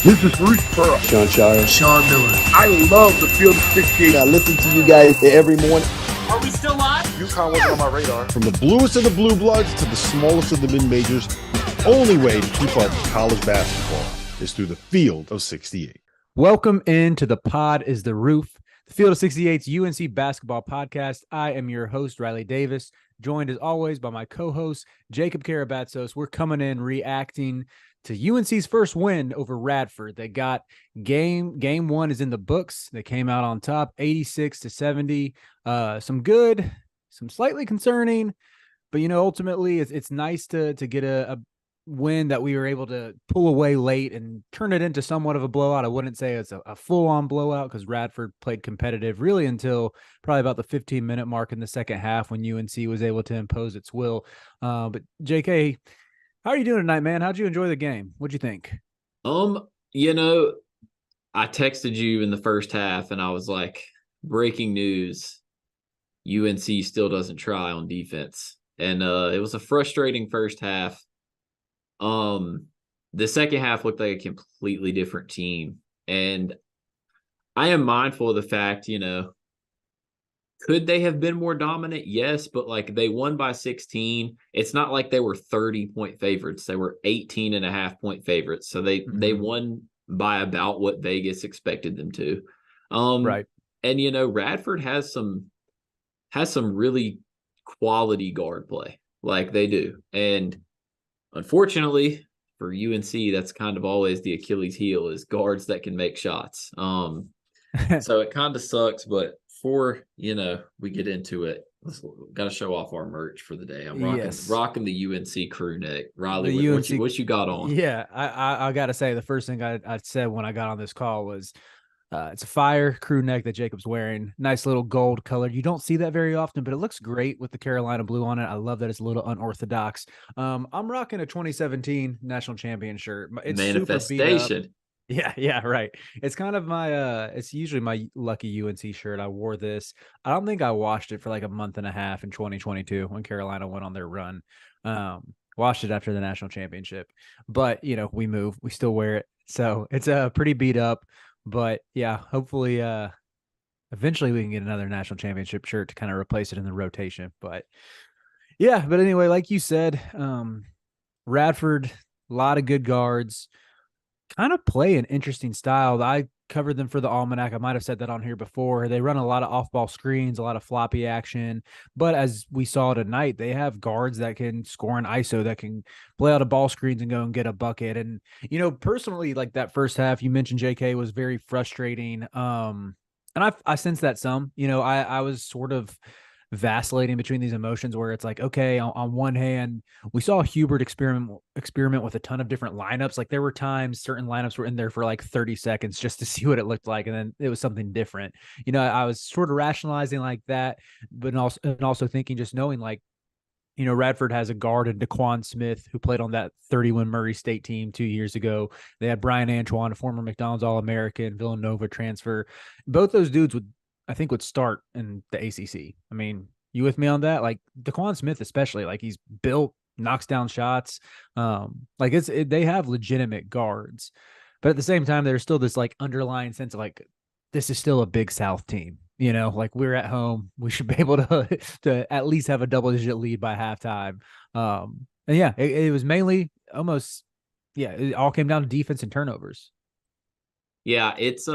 This is Bruce Pearl. Sean Shire. Sean Miller. I love the Field of 68. I listen to you guys every morning. Are we still live? UConn wasn't on my radar. From the bluest of the blue bloods to the smallest of the mid-majors, the only way to keep up with college basketball is through the Field of 68. Welcome into the pod is the roof, the Field of 68's UNC basketball podcast. I am your host, Riley Davis, joined as always by my co-host, Jacob Karabatsos. We're coming in reacting to UNC's first win over Radford. They got game one is in the books. They came out on top, 86-70. Some good, some slightly concerning, but ultimately it's nice to get a win that we were able to pull away late and turn it into somewhat of a blowout. I wouldn't say it's a full-on blowout because Radford played competitive really until probably about the 15-minute mark in the second half when UNC was able to impose its will. But JK, how are you doing tonight, man? How'd you enjoy the game? What'd you think? I texted you in the first half and I was like, breaking news, UNC still doesn't try on defense. And it was a frustrating first half. The second half looked like a completely different team. And I am mindful of the fact, could they have been more dominant? Yes, but they won by 16. It's not like they were 30-point favorites. They were 18.5-point favorites. So they won by about what Vegas expected them to. Right. And Radford has some really quality guard play, like they do. And unfortunately for UNC, that's kind of always the Achilles heel is guards that can make shots. So it kind of sucks, but before we get into it, got to show off our merch for the day. I'm rocking the UNC crew neck. Riley, what you got on? Yeah, I got to say the first thing I said when I got on this call was it's a fire crew neck that Jacob's wearing. Nice little gold color. You don't see that very often, but it looks great with the Carolina blue on it. I love that it's a little unorthodox. I'm rocking a 2017 national champion shirt. It's Manifestation. Yeah, right. It's kind of my it's usually my lucky UNC shirt. I wore this. I don't think I washed it for like a month and a half in 2022 when Carolina went on their run. Washed it after the national championship. But, we still wear it. So it's pretty beat up. But yeah, hopefully eventually we can get another national championship shirt to kind of replace it in the rotation. But yeah, but anyway, like you said, Radford, a lot of good guards. Kind of play an interesting style. I covered them for the Almanac. I might have said that on here before. They run a lot of off-ball screens, a lot of floppy action. But as we saw tonight, they have guards that can score an ISO, that can play out of ball screens and go and get a bucket. And, personally, like that first half, you mentioned JK was very frustrating. And I sensed that some. I was sort of vacillating between these emotions where it's like, okay, on one hand, we saw Hubert experiment with a ton of different lineups. Like there were times certain lineups were in there for like 30 seconds just to see what it looked like. And then it was something different. I was sort of rationalizing like that, but also thinking, just knowing Radford has a guard in Daquan Smith who played on that 30-win Murray State team 2 years ago. They had Brian Antoine, a former McDonald's All-American, Villanova transfer. Both those dudes would start in the ACC. I mean, you with me on that? Like Daquan Smith, especially, he's built, knocks down shots. They have legitimate guards, but at the same time, there's still this underlying sense of this is still a Big South team. We're at home. We should be able to at least have a double-digit lead by halftime. And yeah, it was mainly it all came down to defense and turnovers. Yeah, it's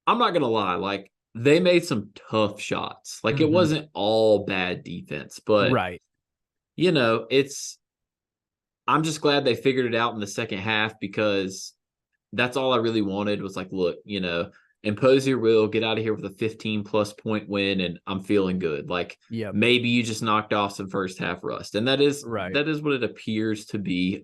I'm not going to lie. They made some tough shots. It wasn't all bad defense, but right. I'm just glad they figured it out in the second half because that's all I really wanted was look, impose your will, get out of here with a 15+ point win. And I'm feeling good. Maybe you just knocked off some first half rust. And that is right. That is what it appears to be.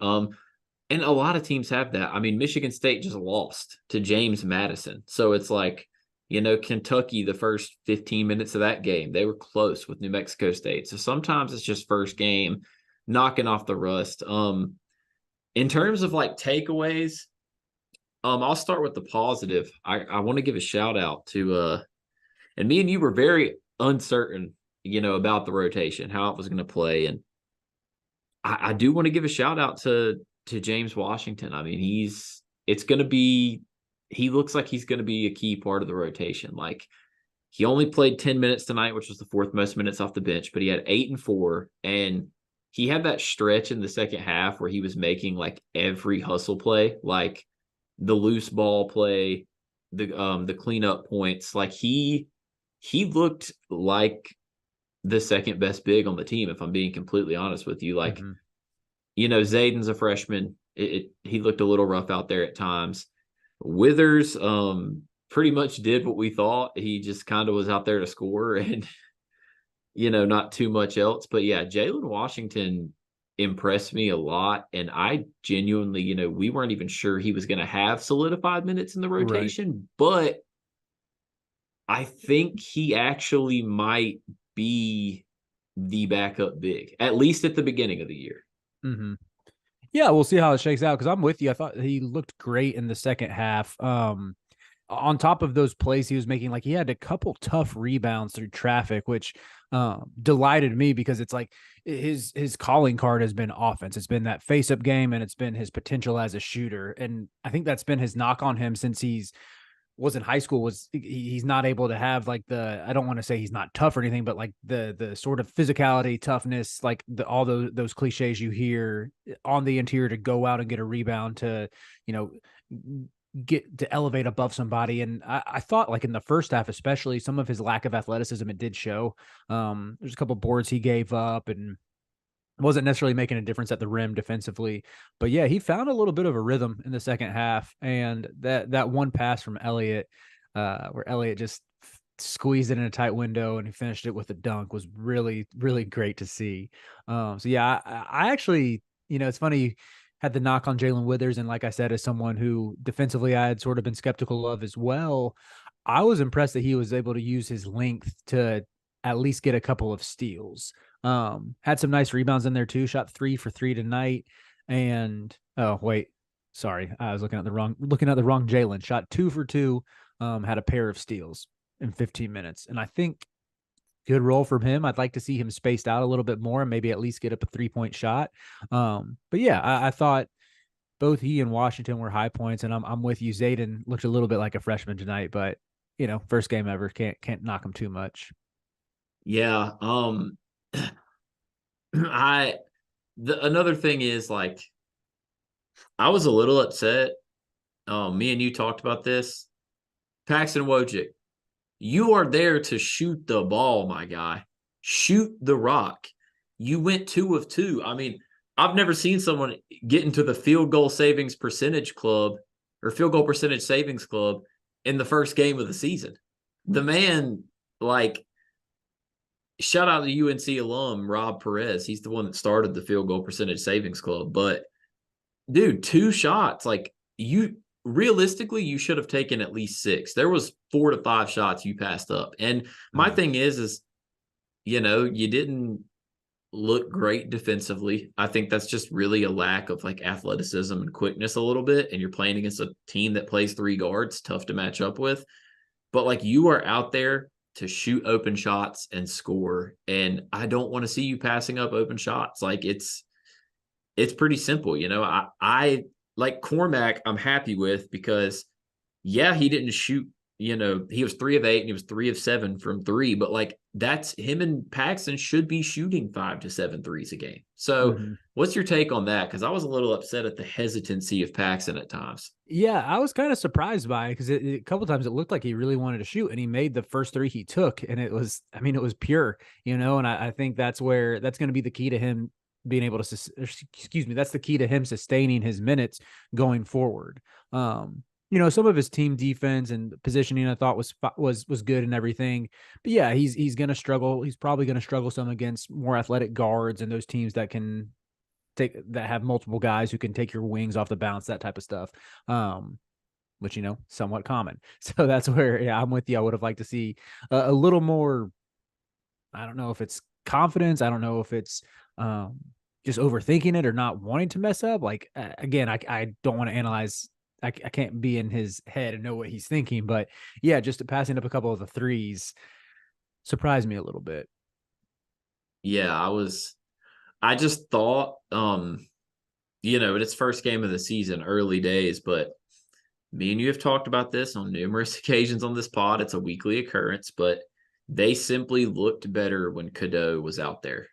And a lot of teams have that. I mean, Michigan State just lost to James Madison. So it's Kentucky, the first 15 minutes of that game, they were close with New Mexico State. So sometimes it's just first game, knocking off the rust. In terms of takeaways, I'll start with the positive. I want to give a shout out to, and me and you were very uncertain, about the rotation, how it was going to play. And I do want to give a shout out to to James Washington. I mean, he looks like he's going to be a key part of the rotation. Like, he only played 10 minutes tonight, which was the fourth most minutes off the bench, but he had 8 and 4. And he had that stretch in the second half where he was making like every hustle play, like the loose ball play, the cleanup points. Like he looked like the second best big on the team, if I'm being completely honest with you. Like, Zayden's a freshman. He looked a little rough out there at times. Withers pretty much did what we thought. He just kind of was out there to score and, not too much else. But yeah, Jalen Washington impressed me a lot. And I genuinely, we weren't even sure he was going to have solidified minutes in the rotation, but I think he actually might be the backup big, at least at the beginning of the year. Mm-hmm. Yeah, we'll see how it shakes out, because I'm with you. I thought he looked great in the second half. On top of those plays he was making, like, he had a couple tough rebounds through traffic, which delighted me, because it's like his calling card has been offense. It's been that face-up game, and it's been his potential as a shooter. And I think that's been his knock on him since was in high school, was he's not able to have like I don't want to say he's not tough or anything, but like the sort of physicality, toughness, like all those cliches you hear on the interior to go out and get a rebound, to, get to elevate above somebody. And I thought, like, in the first half, especially, some of his lack of athleticism, it did show. There's a couple boards he gave up, and wasn't necessarily making a difference at the rim defensively. But yeah, he found a little bit of a rhythm in the second half. And that one pass from Elliot, where Elliot just squeezed it in a tight window and he finished it with a dunk, was really, really great to see. So yeah, I actually, it's funny, had the knock on Jalen Withers. And like I said, as someone who defensively I had sort of been skeptical of as well, I was impressed that he was able to use his length to at least get a couple of steals. Had some nice rebounds in there too. Shot 3 for 3 tonight. And oh wait, sorry, I was looking at the wrong Jalen. Shot 2 for 2. Had a pair of steals in 15 minutes. And I think good role from him. I'd like to see him spaced out a little bit more and maybe at least get up a 3-point shot. But yeah, I thought both he and Washington were high points, and I'm with you. Zayden looked a little bit like a freshman tonight, but first game ever, can't knock him too much. Yeah. Another thing is, like, I was a little upset. Me and you talked about this. Paxton Wojcik, you are there to shoot the ball, my guy. Shoot the rock. You went 2 of 2. I mean, I've never seen someone get into the field goal savings percentage club or field goal percentage savings club in the first game of the season. The man, like, shout out to UNC alum Rob Perez. He's the one that started the field goal percentage savings club. But dude, 2 shots, like, realistically, you should have taken at least 6. There was 4 to 5 shots you passed up. And my thing is, you didn't look great defensively. I think that's just really a lack of, like, athleticism and quickness a little bit. And you're playing against a team that plays 3 guards, tough to match up with. But, like, you are out there to shoot open shots and score. And I don't want to see you passing up open shots. Like, it's pretty simple. I like Cormac, I'm happy with, because yeah, he didn't shoot, he was 3 of 8 and he was 3 of 7 from 3, but like, that's him, and Paxton should be shooting 5 to 7 threes a game. So what's your take on that? Because I was a little upset at the hesitancy of Paxton at times. Yeah, I was kind of surprised by it, because a couple of times it looked like he really wanted to shoot, and he made the first 3 he took, and it was pure, and I think that's going to be the key to him being able to, that's the key to him sustaining his minutes going forward. Some of his team defense and positioning I thought was good and everything, but yeah, he's going to struggle. He's probably going to struggle some against more athletic guards and those teams that have multiple guys who can take your wings off the bounce, that type of stuff. Which, somewhat common. So that's where, yeah, I'm with you. I would have liked to see a little more. I don't know if it's confidence. I don't know if it's just overthinking it or not wanting to mess up. Like, again, I don't want to analyze. I can't be in his head and know what he's thinking, but yeah, just passing up a couple of the threes surprised me a little bit. Yeah, I just thought, it's first game of the season, early days, but me and you have talked about this on numerous occasions on this pod. It's a weekly occurrence, but they simply looked better when Cadeau was out there.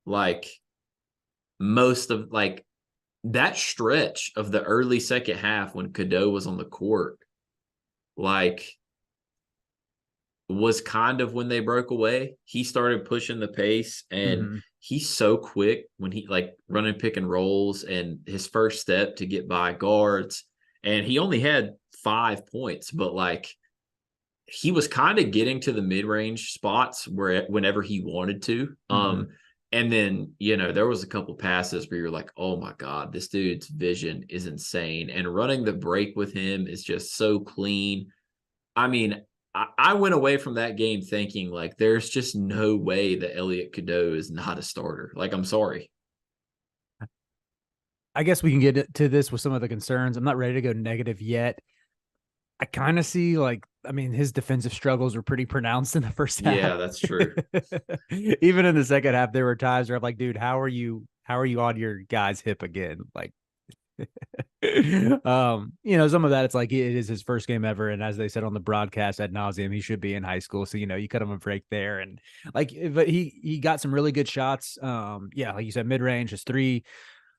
Like most of that stretch of the early second half when Cadeau was on the court, was kind of when they broke away. He started pushing the pace, and he's so quick when he running pick and rolls, and his first step to get by guards. And he only had 5 points, but he was kind of getting to the mid-range spots whenever he wanted to. And then, there was a couple passes where you're like, oh my God, this dude's vision is insane. And running the break with him is just so clean. I mean, I went away from that game thinking there's just no way that Elliot Cadeau is not a starter. I'm sorry. I guess we can get to this with some of the concerns. I'm not ready to go negative yet. I kind of see his defensive struggles were pretty pronounced in the first half. Yeah, that's true. Even in the second half, there were times where I'm like, dude, how are you on your guy's hip again? Some of that, it's it is his first game ever. And as they said on the broadcast ad nauseum, he should be in high school. So, you cut him a break there. And but he got some really good shots. Like you said, mid-range, his three.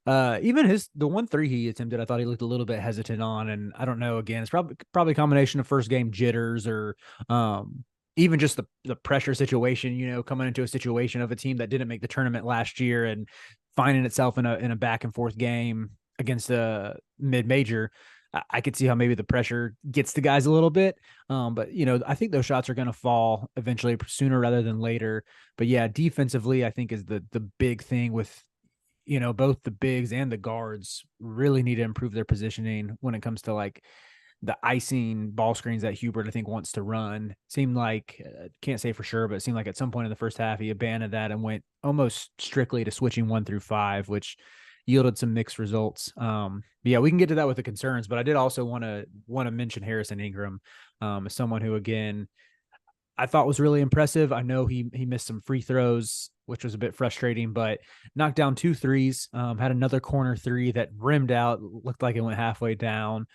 Even the 1-3 he attempted, I thought he looked a little bit hesitant on, and I don't know. Again, it's probably a combination of first game jitters or even just the pressure situation. Coming into a situation of a team that didn't make the tournament last year and finding itself in a back and forth game against a mid-major. I could see how maybe the pressure gets the guys a little bit. But I think those shots are going to fall eventually, sooner rather than later. But yeah, defensively, I think is the big thing with. Both the bigs and the guards really need to improve their positioning when it comes to the icing ball screens that Hubert, I think, wants to run. Seemed can't say for sure, but it seemed like at some point in the first half, he abandoned that and went almost strictly to switching 1 through 5, which yielded some mixed results. Yeah, we can get to that with the concerns, but I did also want to mention Harrison Ingram as someone who, again, I thought was really impressive. I know he missed some free throws, which was a bit frustrating, but knocked down 2 threes, had another corner 3 that rimmed out, looked like it went halfway down.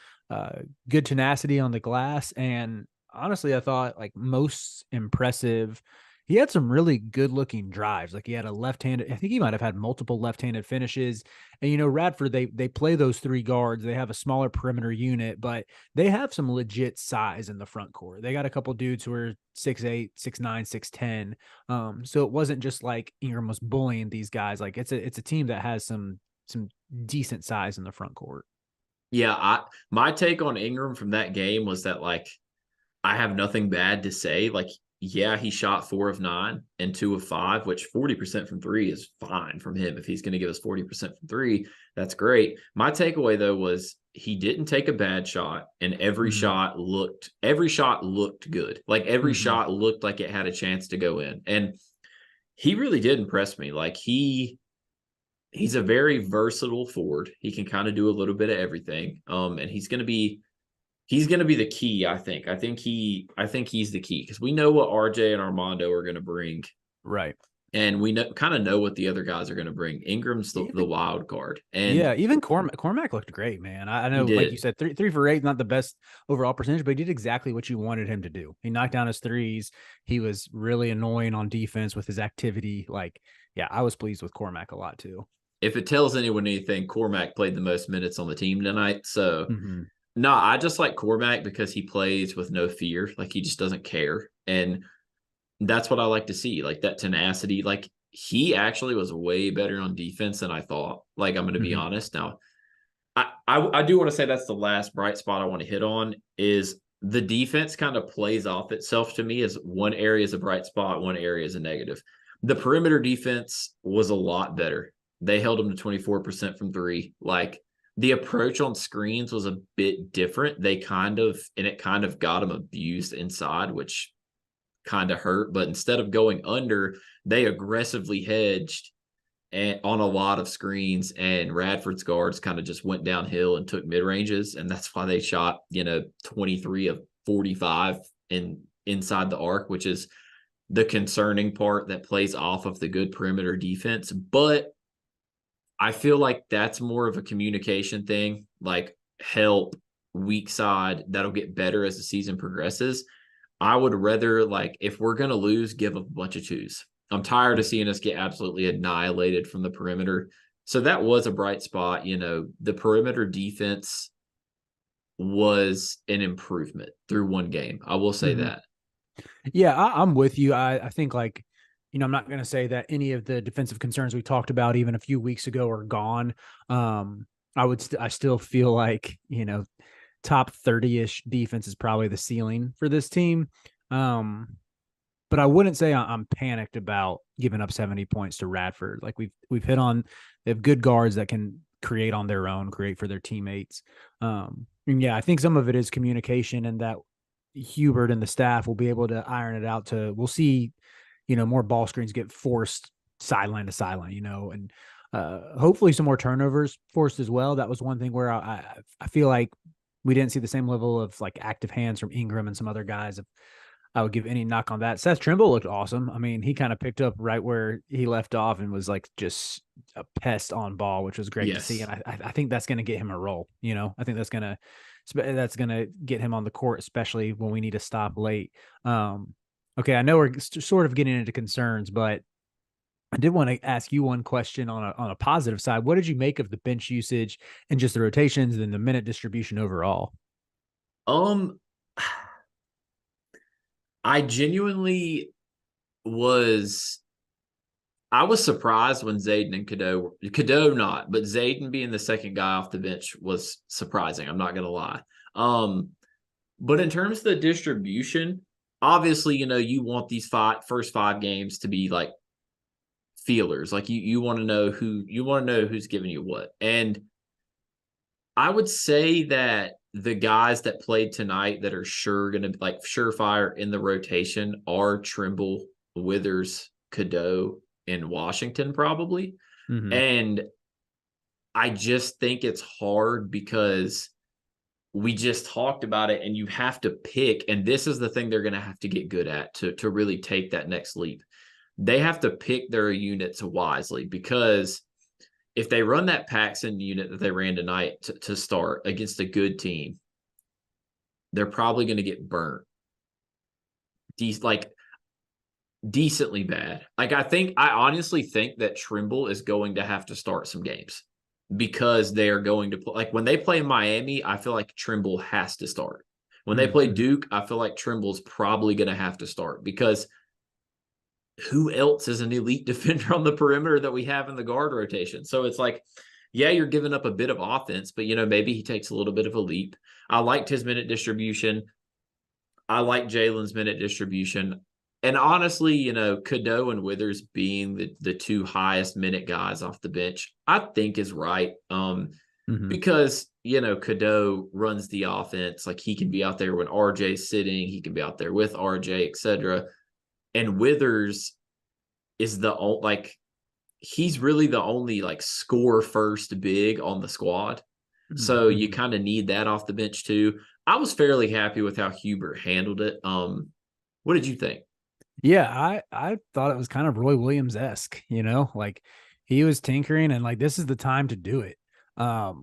Good tenacity on the glass. And honestly, I thought most impressive, he had some really good looking drives. He had a left-handed, I think he might've had multiple left-handed finishes. And, Radford, they play those 3 guards. They have a smaller perimeter unit, but they have some legit size in the front court. They got a couple dudes who are 6'8", 6'9", 6'10". So it wasn't just Ingram was bullying these guys. It's a team that has some decent size in the front court. Yeah. My take on Ingram from that game was that I have nothing bad to say. Yeah, he shot 4 of 9 and 2 of 5, which 40% from 3 is fine from him. If he's going to give us 40% from 3, that's great. My takeaway though was he didn't take a bad shot, and every shot looked good. Every shot looked like it had a chance to go in, and he really did impress me. He's a very versatile forward. He can kind of do a little bit of everything. And he's going to be the key, I think. I think he's the key, because we know what RJ and Armando are going to bring. Right. And we kind of know what the other guys are going to bring. Ingram's the wild card. And yeah, even Cormac looked great, man. I know, like you said, 3 for 8, not the best overall percentage, but he did exactly what you wanted him to do. He knocked down his threes. He was really annoying on defense with his activity. Yeah, I was pleased with Cormac a lot too. If it tells anyone anything, Cormac played the most minutes on the team tonight. So no, I just like Cormac because he plays with no fear. He just doesn't care. And that's what I like to see, that tenacity. He actually was way better on defense than I thought. I'm going to be honest. Now, I do want to say that's the last bright spot I want to hit on is the defense kind of plays off itself to me as one area is a bright spot, one area is a negative. The perimeter defense was a lot better. They held him to 24% from 3. The approach on screens was a bit different. It kind of got him abused inside, which kind of hurt. But instead of going under, they aggressively hedged on a lot of screens, and Radford's guards kind of just went downhill and took mid-ranges. And that's why they shot, 23 of 45 inside the arc, which is the concerning part that plays off of the good perimeter defense. But I feel like that's more of a communication thing, like help weak side that'll get better as the season progresses. I would rather, like, if we're going to lose, give a bunch of twos. I'm tired of seeing us get absolutely annihilated from the perimeter. So that was a bright spot. You know, the perimeter defense was an improvement through one game. I will say that. Yeah, I'm with you. I think, like, I'm not going to say that any of the defensive concerns we talked about even a few weeks ago are gone. I still feel like, top 30-ish defense is probably the ceiling for this team. But I wouldn't say I'm panicked about giving up 70 points to Radford. Like we've hit on, they have good guards that can create on their own, create for their teammates. And yeah, I think some of it is communication, and that Hubert and the staff will be able to iron it out. We'll see, more ball screens get forced sideline to sideline, and hopefully some more turnovers forced as well. That was one thing where I feel like we didn't see the same level of like active hands from Ingram and some other guys. I would give any knock on that. Seth Trimble looked awesome. I mean, he kind of picked up right where he left off and was like just a pest on ball, which was great to see. And I think that's going to get him a role. I think that's going to get him on the court, especially when we need to stop late. Okay, I know we're sort of getting into concerns, but I did want to ask you one question on a positive side. What did you make of the bench usage and just the rotations and the minute distribution overall? I genuinely was surprised when Zayden and Cadeau not, but Zayden being the second guy off the bench was surprising. I'm not going to lie. But in terms of the distribution, obviously, you want these first 5 games to be like feelers. Like you want to know who's giving you what. And I would say that the guys that played tonight that are going to like surefire in the rotation are Trimble, Withers, Cadeau, and Washington probably. Mm-hmm. And I just think it's hard because we just talked about it, and you have to pick, and this is the thing they're going to have to get good at to really take that next leap. They have to pick their units wisely, because if they run that Paxson unit that they ran tonight to start against a good team, they're probably going to get burnt. Decently bad. I honestly think that Trimble is going to have to start some games, because they are going to play. Like when they play Miami, I feel like Trimble has to start. When they play Duke, I feel like Trimble's probably going to have to start, because who else is an elite defender on the perimeter that we have in the guard rotation? So it's like, yeah, you're giving up a bit of offense, but maybe he takes a little bit of a leap. I liked his minute distribution. I like Jalen's minute distribution. And honestly, Cadeau and Withers being the 2 highest minute guys off the bench, I think is right. Because, Cadeau runs the offense. Like he can be out there when RJ's sitting, he can be out there with RJ, etc. And Withers is he's really the only score first big on the squad. So you kind of need that off the bench too. I was fairly happy with how Hubert handled it. What did you think? Yeah, I thought it was kind of Roy Williams-esque, like he was tinkering, and this is the time to do it. I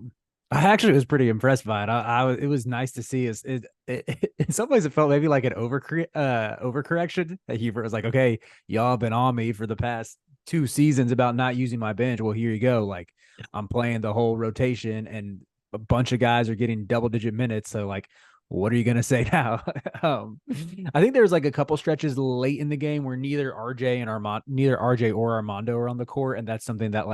actually was pretty impressed by it. It was nice to see. In some ways it felt maybe like an overcorrection. That Hubert was like, okay, y'all have been on me for the past 2 seasons about not using my bench. Well, here you go. Like I'm playing the whole rotation, and a bunch of guys are getting double-digit minutes. So what are you going to say now? I think there was a couple stretches late in the game where neither RJ or Armando are on the court. And that's something that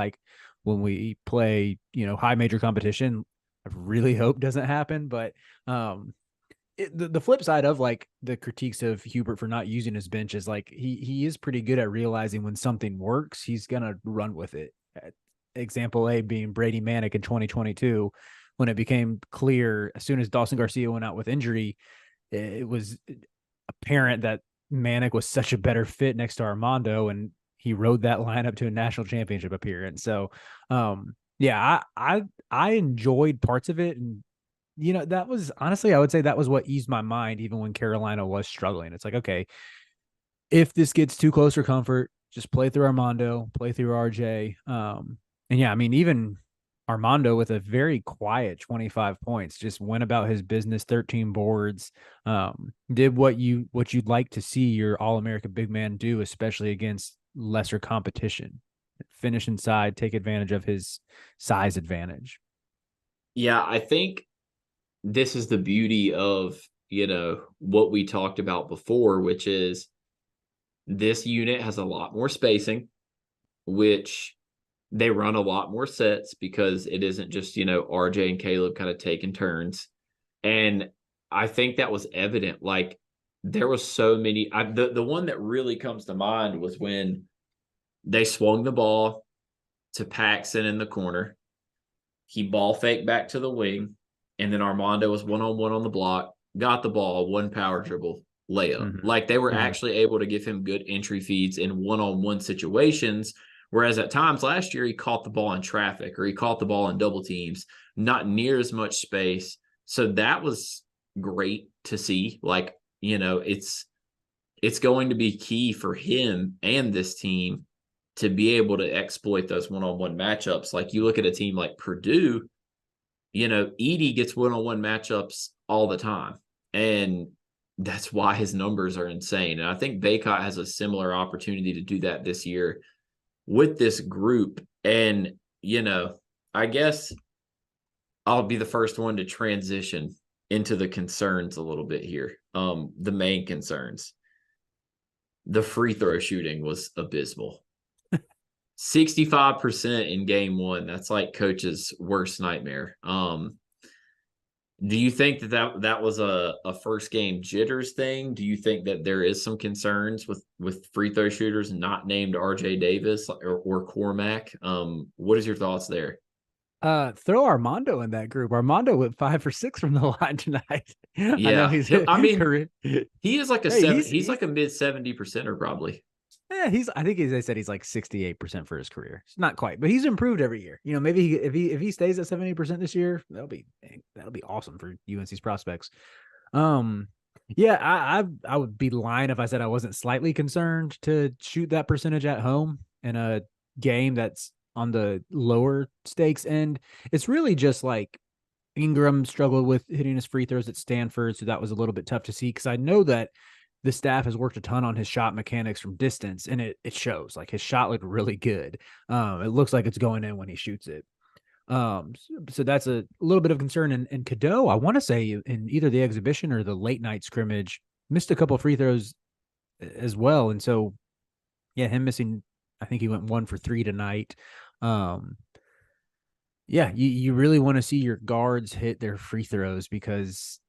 when we play, high major competition, I really hope doesn't happen. But the flip side of the critiques of Hubert for not using his bench is he is pretty good at realizing when something works, he's going to run with it. Example A being Brady Manick in 2022. When it became clear, as soon as Dawson Garcia went out with injury, it was apparent that Manick was such a better fit next to Armando, and he rode that lineup to a national championship appearance. So, yeah, I enjoyed parts of it, and that was honestly, I would say that was what eased my mind, even when Carolina was struggling. It's like, okay, if this gets too close for comfort, just play through Armando, play through RJ. And yeah, I mean, even Armando with a very quiet 25 points, just went about his business, 13 boards, did what you'd like to see your All-America big man do, especially against lesser competition. Finish inside, take advantage of his size advantage. Yeah, I think this is the beauty of, what we talked about before, which is this unit has a lot more spacing, which they run a lot more sets because it isn't just, RJ and Caleb kind of taking turns. And I think that was evident. Like, there was so many. The one that really comes to mind was when they swung the ball to Paxson in the corner. He ball faked back to the wing, and then Armando was one-on-one on the block, got the ball, one power dribble, layup. Mm-hmm. Like, they were Mm-hmm. actually able to give him good entry feeds in one-on-one situations, whereas at times last year he caught the ball in traffic or he caught the ball in double teams, not near as much space. So that was great to see. Like, it's going to be key for him and this team to be able to exploit those one-on-one matchups. Like, you look at a team like Purdue, Edey gets one-on-one matchups all the time. And that's why his numbers are insane. And I think Bacot has a similar opportunity to do that this year with this group. And, I guess I'll be the first one to transition into the concerns a little bit here. The main concerns. The free throw shooting was abysmal. 65% in game one. That's like coach's worst nightmare. Do you think that was a first game jitters thing? Do you think that there is some concerns with free throw shooters not named RJ Davis or Cormac? What is your thoughts there? Throw Armando in that group. Armando went 5 for 6 from the line tonight. Yeah, I know he's. He is like a he's like a mid 70%er probably. Yeah, I think they said he's like 68% for his career. It's not quite, but he's improved every year. Maybe if he stays at 70% this year, that'll be awesome for UNC's prospects. Yeah, I would be lying if I said I wasn't slightly concerned to shoot that percentage at home in a game that's on the lower stakes end. It's really just like Ingram struggled with hitting his free throws at Stanford, so that was a little bit tough to see because I know that the staff has worked a ton on his shot mechanics from distance, and it shows. Like, his shot looked really good. It looks like it's going in when he shoots it. So that's a little bit of concern. And Cadeau, I want to say in either the exhibition or the late night scrimmage, missed a couple of free throws as well. And so, yeah, him missing, I think he went 1 for 3 tonight. Yeah, you really want to see your guards hit their free throws because,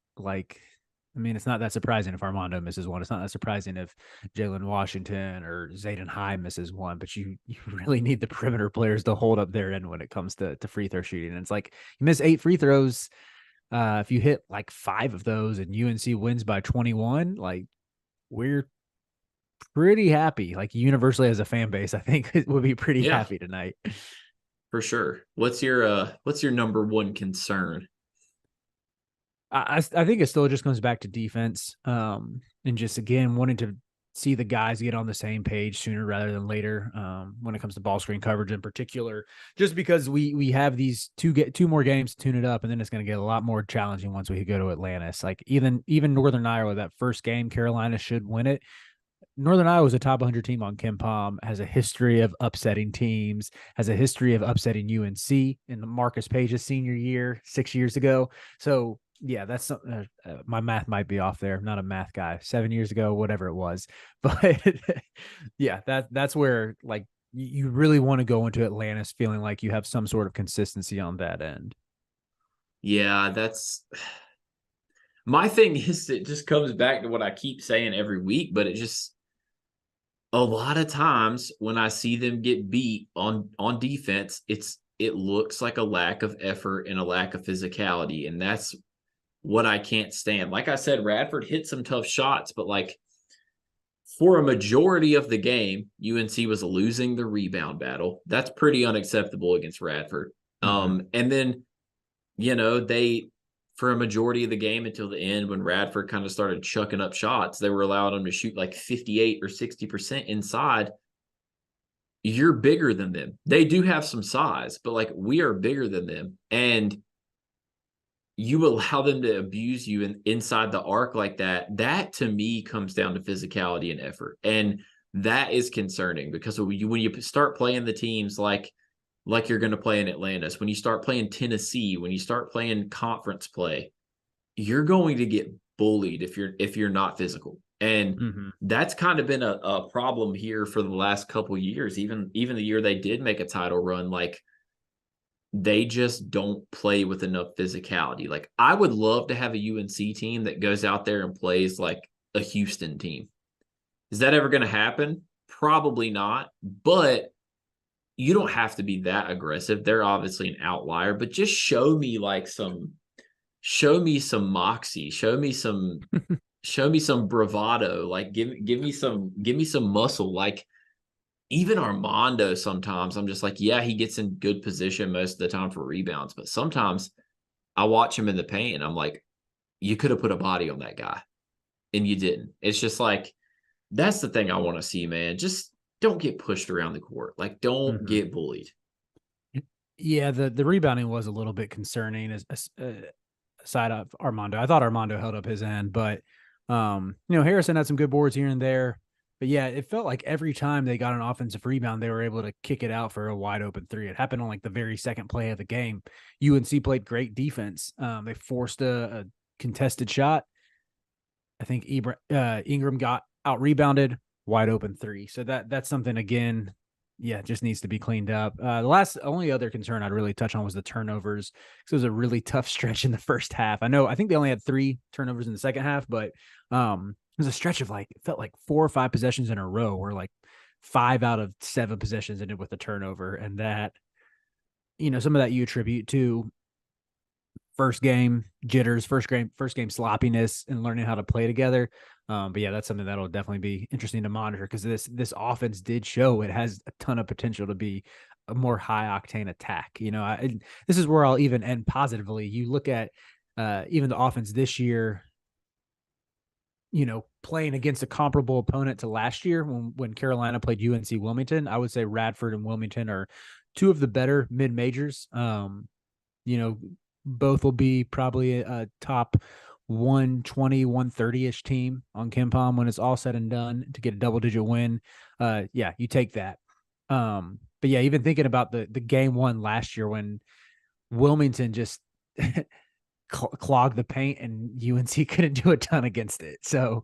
it's not that surprising if Armando misses one. It's not that surprising if Jalen Washington or Zayden High misses one, but you really need the perimeter players to hold up their end when it comes to free throw shooting. And it's like, you miss 8 free throws. If you hit like 5 of those and UNC wins by 21, like, we're pretty happy. Like, universally as a fan base, I think it would be pretty happy tonight. For sure. What's your number one concern? I think it still just comes back to defense, and just, again, wanting to see the guys get on the same page sooner rather than later, when it comes to ball screen coverage in particular, just because we have these two more games to tune it up, and then it's going to get a lot more challenging once we go to Atlantis. Like, even Northern Iowa, that first game, Carolina should win it. Northern Iowa is a top 100 team on KenPom, has a history of upsetting teams, has a history of upsetting UNC in the Marcus Page's senior year 6 years ago. So, yeah, that's my math might be off there. I'm not a math guy. 7 years ago, whatever it was. But yeah, that's where, like, you really want to go into Atlantis feeling like you have some sort of consistency on that end. Yeah, that's my thing is, it just comes back to what I keep saying every week, but it just, a lot of times when I see them get beat on defense, it looks like a lack of effort and a lack of physicality. And that's what I can't stand. Like I said, Radford hit some tough shots, but like, for a majority of the game, UNC was losing the rebound battle. That's pretty unacceptable against Radford. And then, they, for a majority of the game until the end, when Radford kind of started chucking up shots, they were allowing them to shoot like 58 or 60% inside. you're bigger than them. They do have some size, but like we are bigger than them. And you allow them to abuse you inside the arc like that. That to me comes down to physicality and effort. And that is concerning because when you start playing the teams like you're going to play in Atlantis, when you start playing Tennessee, when you start playing conference play, you're going to get bullied if you're not physical. And that's kind of been a problem here for the last couple of years. Even the year they did make a title run, like they just don't play with enough physicality. Like I would love to have a UNC team that goes out there and plays like a Houston team. Is that ever going to happen? Probably not, but you don't have to be that aggressive. They're obviously an outlier, but just show me some moxie, show me some bravado, like give me some muscle. Like even Armando, sometimes I'm just like, yeah, he gets in good position most of the time for rebounds, but sometimes I watch him in the paint and I'm like, you could have put a body on that guy and you didn't. It's just like, that's the thing I want to see, man. Just don't get pushed around the court. Like don't get bullied. Yeah, the rebounding was a little bit concerning aside of Armando. I thought Armando held up his end, but Harrison had some good boards here and there. But yeah, it felt like every time they got an offensive rebound, they were able to kick it out for a wide open three. It happened on like the very second play of the game. UNC played great defense. They forced a contested shot. I think Ingram got out rebounded, wide open three. So that's something, again, yeah, just needs to be cleaned up. The only other concern I'd really touch on was the turnovers. Because it was a really tough stretch in the first half. I think they only had 3 turnovers in the second half, but it was a stretch of it felt like 4 or 5 possessions in a row where like 5 out of 7 possessions ended with a turnover. And that, some of that you attribute to first game jitters, first game sloppiness, and learning how to play together. But yeah, that's something that'll definitely be interesting to monitor because this offense did show it has a ton of potential to be a more high octane attack. This is where I'll even end positively. You look at even the offense this year, playing against a comparable opponent to last year when Carolina played UNC Wilmington. I would say Radford and Wilmington are 2 of the better mid majors. Both will be probably a top 120, 130-ish team on KenPom when it's all said and done to get a double-digit win. Yeah, you take that. But yeah, even thinking about the game 1 last year when Wilmington just clogged the paint and UNC couldn't do a ton against it. So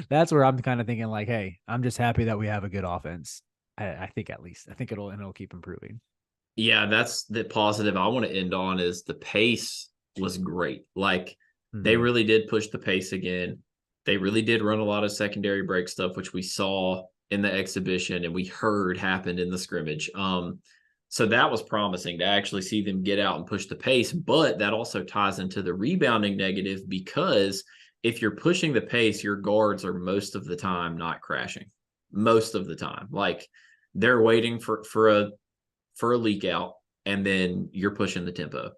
that's where I'm kind of thinking like, hey, I'm just happy that we have a good offense. I think at least. I think it'll keep improving. Yeah, that's the positive I want to end on is the pace was great. Like they really did push the pace again. They really did run a lot of secondary break stuff, which we saw in the exhibition and we heard happened in the scrimmage. So that was promising to actually see them get out and push the pace. But that also ties into the rebounding negative because if you're pushing the pace, your guards are most of the time not crashing. Most of the time. Like they're waiting for a leak out, and then you're pushing the tempo.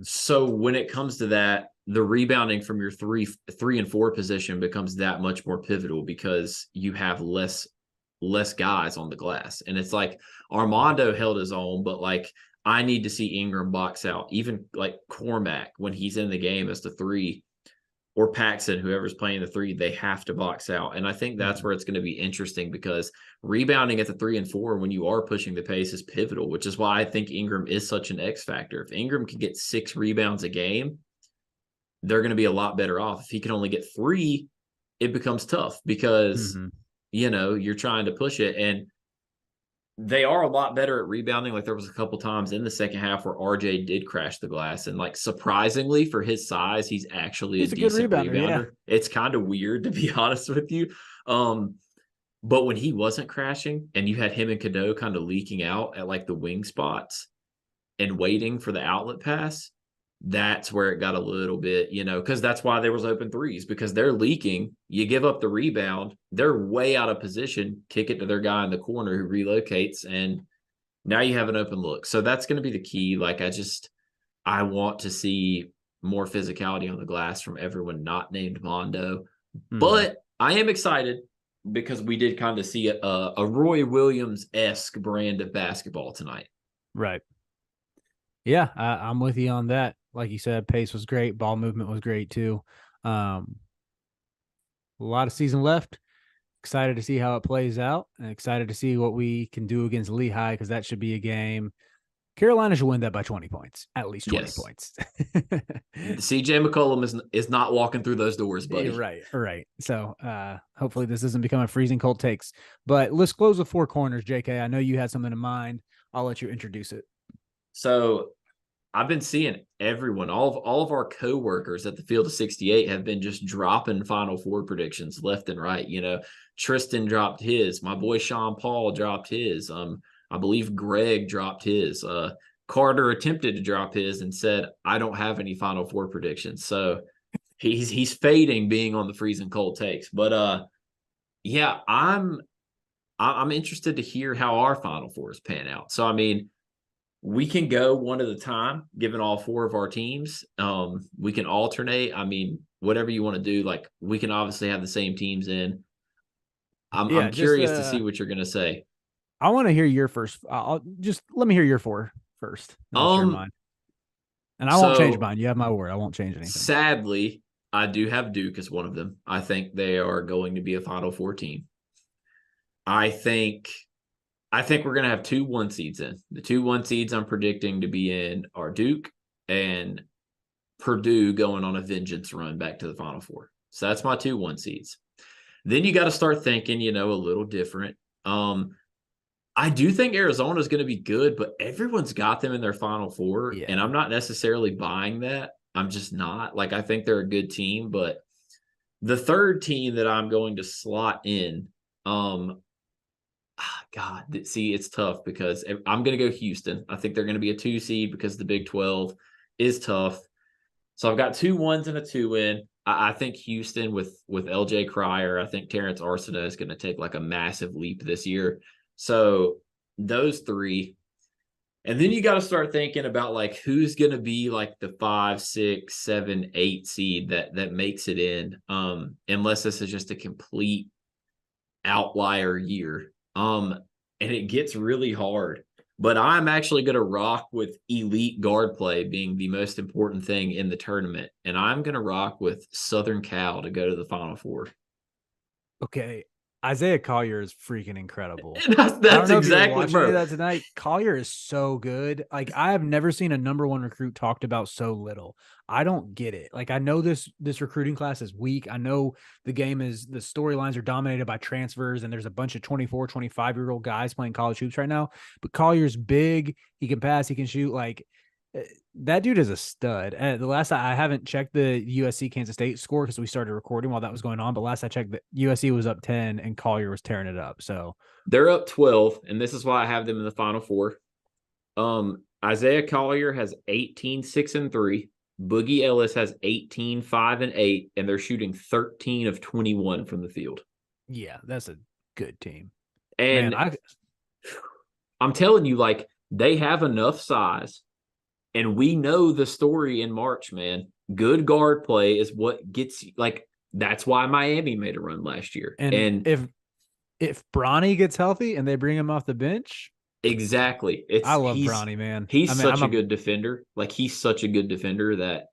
So when it comes to that, the rebounding from your 3 and 4 position becomes that much more pivotal because you have less guys on the glass. And it's like Armando held his own, but like I need to see Ingram box out. Even like Cormac, when he's in the game as the 3, or Paxson, whoever's playing the 3, they have to box out. And I think that's where it's going to be interesting because rebounding at the 3 and 4 when you are pushing the pace is pivotal, which is why I think Ingram is such an X factor. If Ingram can get 6 rebounds a game, they're going to be a lot better off. If he can only get 3, it becomes tough because, you're trying to push it. And they are a lot better at rebounding. Like there was a couple times in the second half where RJ did crash the glass. And like surprisingly for his size, he's actually a decent good rebounder. Yeah. It's kind of weird to be honest with you. But when he wasn't crashing and you had him and Cadeau kind of leaking out at like the wing spots and waiting for the outlet pass, that's where it got a little bit, because that's why there was open threes because they're leaking. You give up the rebound, they're way out of position, kick it to their guy in the corner who relocates, and now you have an open look. So that's going to be the key. Like I want to see more physicality on the glass from everyone not named Mondo, but I am excited. because we did kind of see a Roy Williams-esque brand of basketball tonight. Right. Yeah, I'm with you on that. Like you said, pace was great. Ball movement was great too. A lot of season left. Excited to see how it plays out, and excited to see what we can do against Lehigh, because that should be a game. Carolina should win that by 20 points, at least 20 points. CJ McCollum is not walking through those doors, buddy. Right. So hopefully this doesn't become a freezing cold takes. But let's close with four corners, JK. I know you had something in mind. I'll let you introduce it. So I've been seeing everyone, all of our coworkers at the Field of 68 have been just dropping Final Four predictions left and right. You know, Tristan dropped his. My boy Sean Paul dropped his. I believe Greg dropped his. Carter attempted to drop his and said, "I don't have any Final Four predictions." So he's fading being on the freezing cold takes. But yeah, I'm interested to hear how our Final Fours pan out. So I mean, we can go one at a time, given all four of our teams. We can alternate. I mean, whatever you want to do. Like, we can obviously have the same teams in. I'm curious to see what you're going to say. I want to hear your first. Let me hear your four first. I'll share mine. And I won't change mine. You have my word. I won't change anything. Sadly, I do have Duke as one of them. I think they are going to be a Final Four team. I think we're going to have 2 1 seeds in. The 2 1 seeds I'm predicting to be in are Duke and Purdue going on a vengeance run back to the Final Four. So that's my 2 1 seeds. Then you got to start thinking, a little different. I do think Arizona is going to be good, but everyone's got them in their Final Four, and I'm not necessarily buying that. I'm just not. Like, I think they're a good team, but the third team that I'm going to slot in, God, see, it's tough because I'm going to go Houston. I think they're going to be a 2 seed because the Big 12 is tough. So I've got 2 1s and a 2 in. I think Houston with LJ Cryer, I think Terrence Arsenault is going to take like a massive leap this year. So those 3. And then you got to start thinking about like who's going to be like the 5, 6, 7, 8 seed that makes it in, unless this is just a complete outlier year. And it gets really hard. But I'm actually going to rock with elite guard play being the most important thing in the tournament. And I'm going to rock with Southern Cal to go to the Final Four. Okay. Isaiah Collier is freaking incredible. That's exactly that tonight. Collier is so good. Like, I have never seen a number 1 recruit talked about so little. I don't get it. Like, I know this recruiting class is weak. I know the storylines are dominated by transfers, and there's a bunch of 24, 25-year-old guys playing college hoops right now. But Collier's big. He can pass. He can shoot. Like, that dude is a stud. The last I haven't checked the USC Kansas State score because we started recording while that was going on. But last I checked, the USC was up 10 and Collier was tearing it up. So they're up 12, and this is why I have them in the Final Four. Isaiah Collier has 18, 6, and 3. Boogie Ellis has 18, 5, and 8, and they're shooting 13 of 21 from the field. Yeah, that's a good team. And man, I'm telling you, like, they have enough size. And we know the story in March, man. Good guard play is what gets you. Like, that's why Miami made a run last year. And if Bronny gets healthy and they bring him off the bench, exactly. I love Bronny, man. He's such a good defender. Like, he's such a good defender that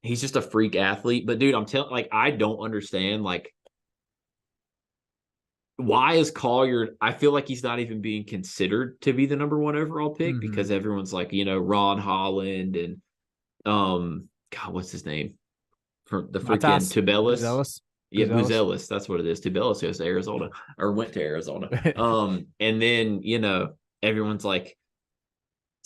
he's just a freak athlete. But dude, I'm telling, like, I don't understand. Like, why is Collier? I feel like he's not even being considered to be the number 1 overall pick because everyone's like, Ron Holland and God, what's his name? From the freaking Tubelis. Yeah, Buzelis. That's what it is. Tubelis goes to Arizona or went to Arizona. And then, everyone's like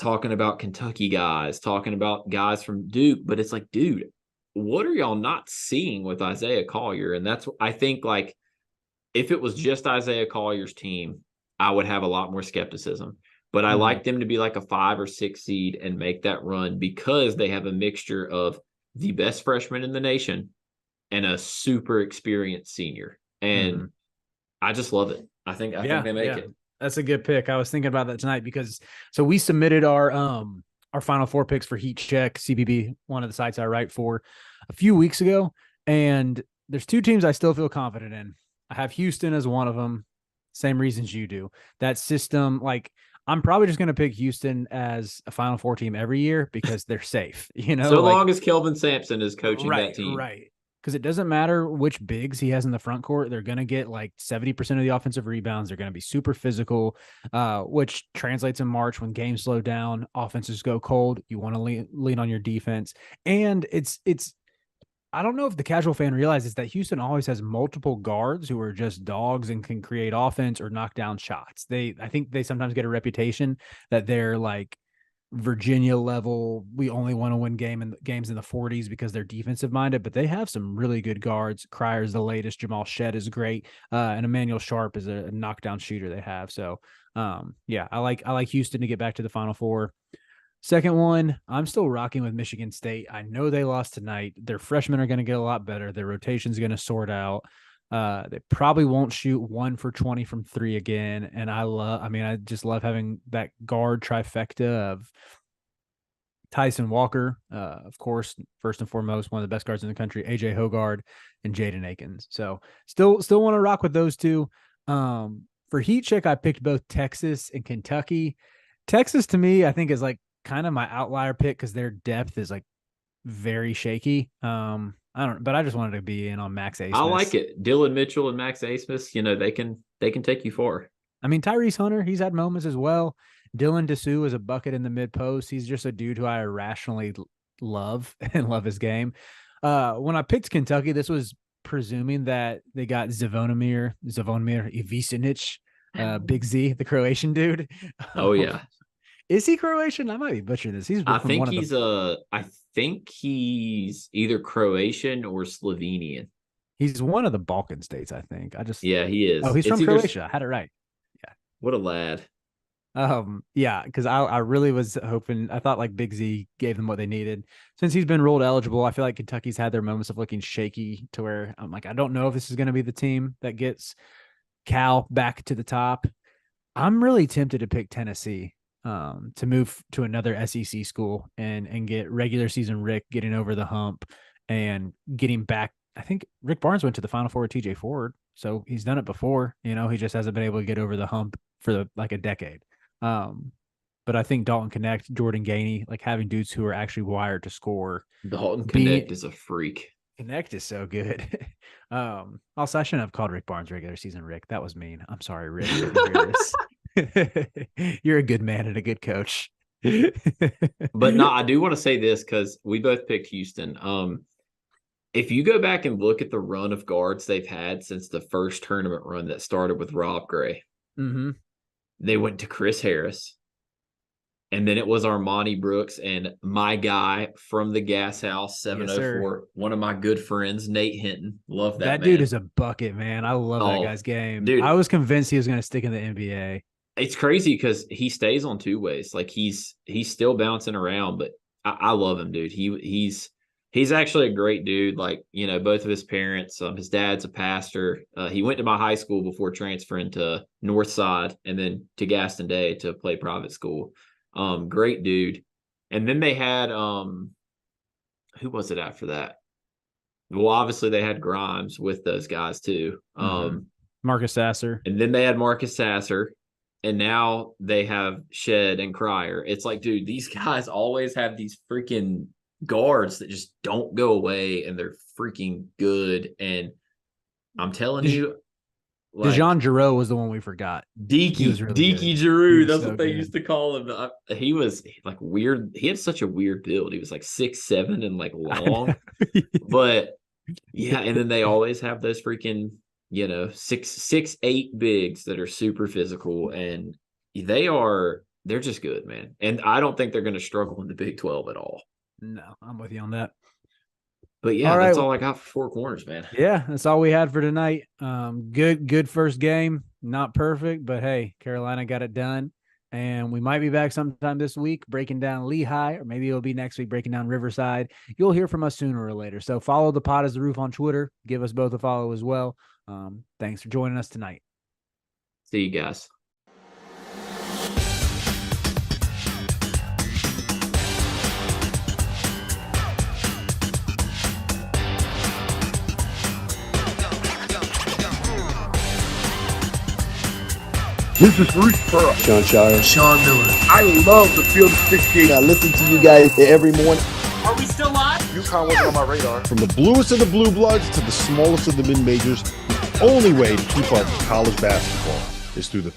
talking about Kentucky guys, talking about guys from Duke, but it's like, dude, what are y'all not seeing with Isaiah Collier? And that's, I think, like, if it was just Isaiah Collier's team, I would have a lot more skepticism. But I like them to be like a 5 or 6 seed and make that run because they have a mixture of the best freshman in the nation and a super experienced senior. And I just love it. I think they make it. That's a good pick. I was thinking about that tonight because we submitted our Final Four picks for Heat Check, CBB, one of the sites I write for, a few weeks ago. And there's 2 teams I still feel confident in. I have Houston as one of them. Same reasons you do. That system, like, I'm probably just going to pick Houston as a Final Four team every year because they're safe. So like, long as Kelvin Sampson is coaching that team. Right. Because it doesn't matter which bigs he has in the front court. They're going to get like 70% of the offensive rebounds. They're going to be super physical, which translates in March when games slow down, offenses go cold. You want to lean on your defense. And it's I don't know if the casual fan realizes that Houston always has multiple guards who are just dogs and can create offense or knock down shots. I think they sometimes get a reputation that they're like Virginia level. We only want to win games in the 40s because they're defensive minded, but they have some really good guards. Crier's the latest. Jamal Shedd is great. And Emmanuel Sharp is a knockdown shooter they have. So yeah, I like Houston to get back to the Final Four. Second one, I'm still rocking with Michigan State. I know they lost tonight. Their freshmen are going to get a lot better. Their rotation's going to sort out. They probably won't shoot 1 for 20 from 3 again. And I just love having that guard trifecta of Tyson Walker, of course, first and foremost, one of the best guards in the country, AJ Hogard, and Jaden Akins. So still want to rock with those two. For heat check, I picked both Texas and Kentucky. Texas, to me, I think is like kind of my outlier pick because their depth is like very shaky. But I just wanted to be in on Max Asmus. I like it. Dylan Mitchell and Max Asmus, they can take you far. I mean, Tyrese Hunter, he's had moments as well. Dylan Dessou is a bucket in the mid post. He's just a dude who I irrationally love and love his game. When I picked Kentucky, this was presuming that they got Zvonimir Ivicinic, Big Z, the Croatian dude. Oh yeah. Is he Croatian? I might be butchering this. I think he's either Croatian or Slovenian. He's one of the Balkan states, I think. Yeah, he is. Oh, he's from Croatia. I had it right. Yeah. What a lad. Yeah, because I really was hoping. I thought like Big Z gave them what they needed. Since he's been ruled eligible, I feel like Kentucky's had their moments of looking shaky to where I'm like, I don't know if this is going to be the team that gets Cal back to the top. I'm really tempted to pick Tennessee. To move to another SEC school and get regular season Rick getting over the hump and getting back. I think Rick Barnes went to the Final Four with TJ Ford, so he's done it before. He just hasn't been able to get over the hump for like a decade. But I think Dalton Connect, Jordan Gainey, like having dudes who are actually wired to score. Dalton Connect is a freak. Connect is so good. Also, I shouldn't have called Rick Barnes regular season Rick. That was mean. I'm sorry, Rick. If you hear this. You're a good man and a good coach. But no, I do want to say this because we both picked Houston. If you go back and look at the run of guards they've had since the first tournament run that started with Rob Gray, they went to Chris Harris, and then it was Armani Brooks and my guy from the Gas House 704, one of my good friends, Nate Hinton. Love that man. Dude is a bucket, man. I love that guy's game. Dude, I was convinced he was going to stick in the NBA. It's crazy because he stays on two ways. Like he's still bouncing around, but I love him, dude. He's actually a great dude. Like, both of his parents, his dad's a pastor. He went to my high school before transferring to Northside and then to Gaston Day to play private school. Great dude. And then they had who was it after that? Well, obviously they had Grimes with those guys too. Marcus Sasser. And then they had Marcus Sasser. And now they have Shedd and Crier. It's like, dude, these guys always have these freaking guards that just don't go away, and they're freaking good. And I'm telling you, DeJon Jarreau was the one we forgot. Deaky Giroux. That's what they used to call him. He was like weird. He had such a weird build. He was like 6'7" and like long. But yeah, and then they always have those freaking 6'8" bigs that are super physical, and they're just good, man. And I don't think they're going to struggle in the Big 12 at all. No, I'm with you on that. But yeah, that's all I got for Four Corners, man. Yeah, that's all we had for tonight. Good first game. Not perfect, but hey, Carolina got it done. And we might be back sometime this week breaking down Lehigh, or maybe it'll be next week breaking down Riverside. You'll hear from us sooner or later. So follow the Pod as the Roof on Twitter. Give us both a follow as well. Thanks for joining us tonight. See you guys. This is Bruce Pearl. Sean Shire. Sean Miller. I love the Field of 68. I listen to you guys every morning. Are we still live? UConn wasn't on my radar. From the bluest of the blue bloods to the smallest of the mid-majors, the only way to keep up with college basketball is through the